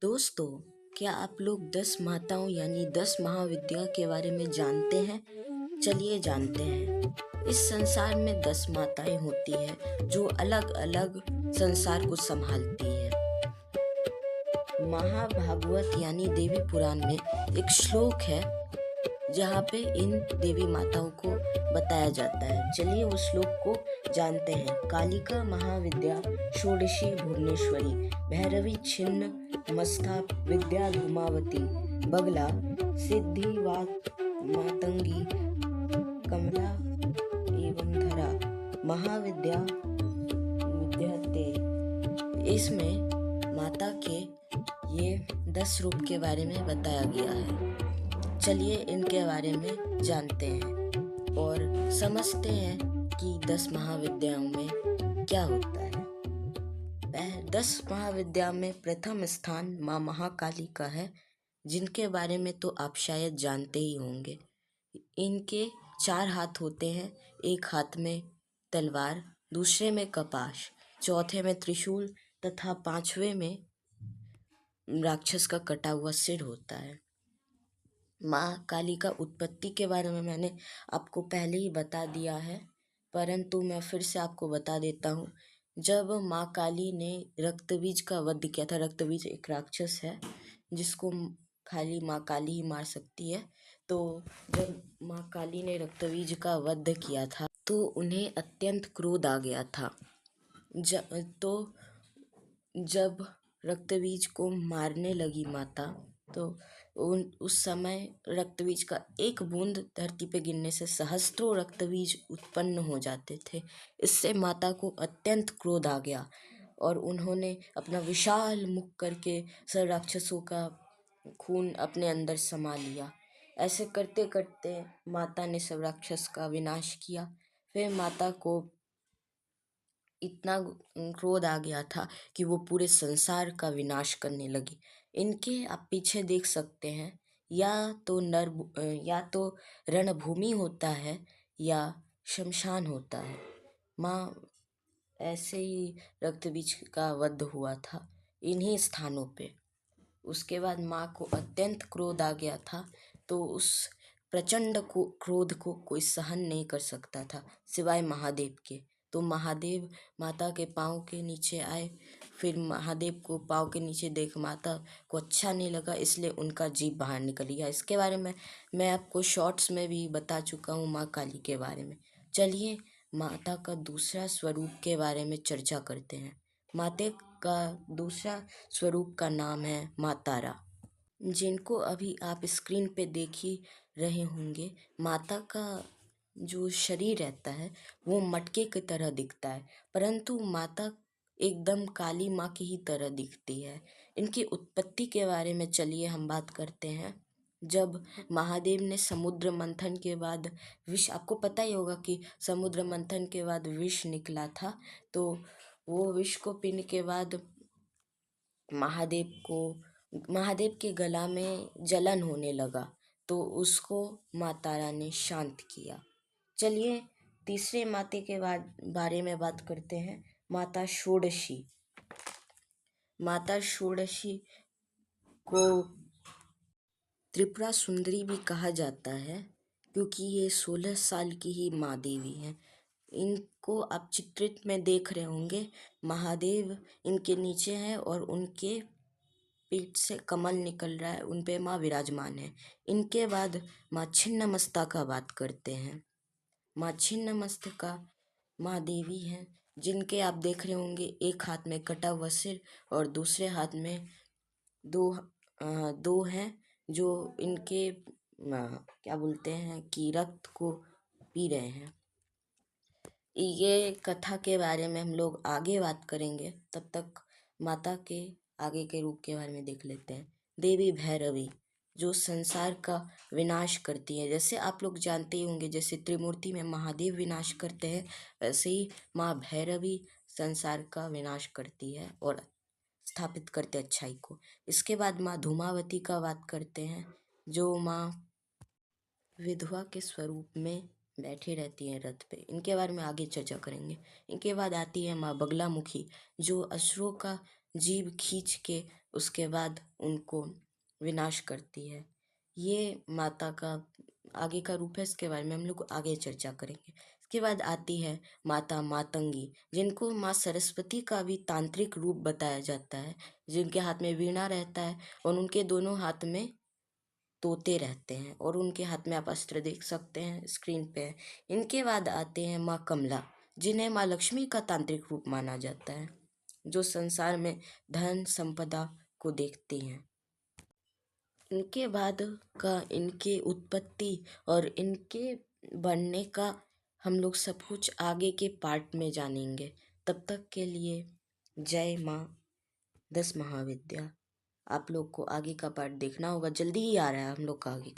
दोस्तों, क्या आप लोग 10 माताओं यानी 10 महाविद्या के बारे में जानते हैं? चलिए जानते हैं। इस संसार में 10 माताएं होती हैं जो अलग-अलग संसार को संभालती है। महाभागवत यानी देवी पुराण में एक श्लोक है जहाँ पे इन देवी माताओं को बताया जाता है। चलिए उस श्लोक को जानते हैं। कालिका महाविद्या षोडशी भुवनेश्वरी भैरवी छिन्न मस्ता विद्या धूमावती बगला सिद्धि मातंगी कमला एवं धरा महाविद्या विद्याते। इसमें माता के ये 10 रूप के बारे में बताया गया है। चलिए इनके बारे में जानते हैं और समझते हैं कि 10 महाविद्याओं में क्या होता है। 10 महाविद्या में प्रथम स्थान माँ महाकाली का है, जिनके बारे में तो आप शायद जानते ही होंगे। इनके 4 हाथ होते हैं, एक हाथ में तलवार, दूसरे में कपाश, चौथे में त्रिशूल तथा 5वें में राक्षस का कटा हुआ सिर होता है। माँ काली का उत्पत्ति के बारे में मैंने आपको पहले ही बता दिया है, परंतु मैं फिर से आपको बता देता हूँ। जब माँ काली ने रक्तबीज का वध किया था, रक्तबीज एक राक्षस है जिसको खाली माँ काली ही मार सकती है। तो जब माँ काली ने रक्तबीज का वध किया था तो उन्हें अत्यंत क्रोध आ गया था। जब रक्तबीज को मारने लगी माता, तो उस समय रक्तबीज का एक बूंद धरती पे गिरने से सहस्त्रों रक्तबीज उत्पन्न हो जाते थे। इससे माता को अत्यंत क्रोध आ गया और उन्होंने अपना विशाल मुख करके सब राक्षसों का खून अपने अंदर समा लिया। ऐसे करते करते माता ने सब राक्षस का विनाश किया। फिर माता को इतना क्रोध आ गया था कि वो पूरे संसार का विनाश करने लगी। इनके आप पीछे देख सकते हैं, या तो रणभूमि होता है या शमशान होता है। माँ ऐसे ही रक्तबीज का वध हुआ था इन्हीं स्थानों पे। उसके बाद माँ को अत्यंत क्रोध आ गया था, तो उस प्रचंड क्रोध को कोई सहन नहीं कर सकता था सिवाय महादेव के। तो महादेव माता के पाँव के नीचे आए। फिर महादेव को पाँव के नीचे देख माता को अच्छा नहीं लगा, इसलिए उनका जीभ बाहर निकल गया। इसके बारे में मैं आपको शॉर्ट्स में भी बता चुका हूँ माँ काली के बारे में। चलिए माता का दूसरा स्वरूप के बारे में चर्चा करते हैं। माता का दूसरा स्वरूप का नाम है माँ तारा, जिनको अभी आप स्क्रीन पे देख ही रहे होंगे। माता का जो शरीर रहता है वो मटके की तरह दिखता है, परंतु माता एकदम काली माँ की ही तरह दिखती है। इनकी उत्पत्ति के बारे में चलिए हम बात करते हैं। जब महादेव ने समुद्र मंथन के बाद विष, आपको पता ही होगा कि समुद्र मंथन के बाद विष निकला था, तो वो विष को पीने के बाद महादेव के गला में जलन होने लगा, तो उसको माँ तारा ने शांत किया। चलिए तीसरे माते के बारे में बात करते हैं, माता षोडशी। माता षोडशी को त्रिपुरा सुंदरी भी कहा जाता है, क्योंकि ये 16 साल की ही माँ देवी हैं। इनको आप चित्रित में देख रहे होंगे, महादेव इनके नीचे हैं और उनके पीठ से कमल निकल रहा है, उन पे माँ विराजमान है। इनके बाद माँ छिन्नमस्ता का बात करते हैं। माँ छिन्नमस्ता माँ देवी हैं, जिनके आप देख रहे होंगे एक हाथ में कटा हुआ सिर और दूसरे हाथ में दो हैं जो इनके क्या बोलते हैं कि रक्त को पी रहे हैं। ये कथा के बारे में हम लोग आगे बात करेंगे, तब तक माता के आगे के रूप के बारे में देख लेते हैं। देवी भैरवी, जो संसार का विनाश करती है। जैसे आप लोग जानते ही होंगे, जैसे त्रिमूर्ति में महादेव विनाश करते हैं, वैसे ही माँ भैरवी संसार का विनाश करती है और स्थापित करते अच्छाई को। इसके बाद माँ धूमावती का बात करते हैं, जो माँ विधवा के स्वरूप में बैठी रहती हैं रथ पे। इनके बारे में आगे चर्चा करेंगे। इनके बाद आती है माँ बगलामुखी, जो असुरों का जीव खींच के उसके बाद उनको विनाश करती है। ये माता का आगे का रूप है, इसके बारे में हम लोग आगे चर्चा करेंगे। इसके बाद आती है माता मातंगी, जिनको माँ सरस्वती का भी तांत्रिक रूप बताया जाता है, जिनके हाथ में वीणा रहता है और उनके दोनों हाथ में तोते रहते हैं, और उनके हाथ में आप अस्त्र देख सकते हैं स्क्रीन पे। इनके बाद आते हैं माँ कमला, जिन्हें माँ लक्ष्मी का तांत्रिक रूप माना जाता है, जो संसार में धन संपदा को देखती हैं। इनके बाद का इनके उत्पत्ति और इनके बनने का हम लोग सब कुछ आगे के पार्ट में जानेंगे। तब तक के लिए जय माँ 10 महाविद्या। आप लोग को आगे का पार्ट देखना होगा, जल्दी ही आ रहा है हम लोग का आगे का।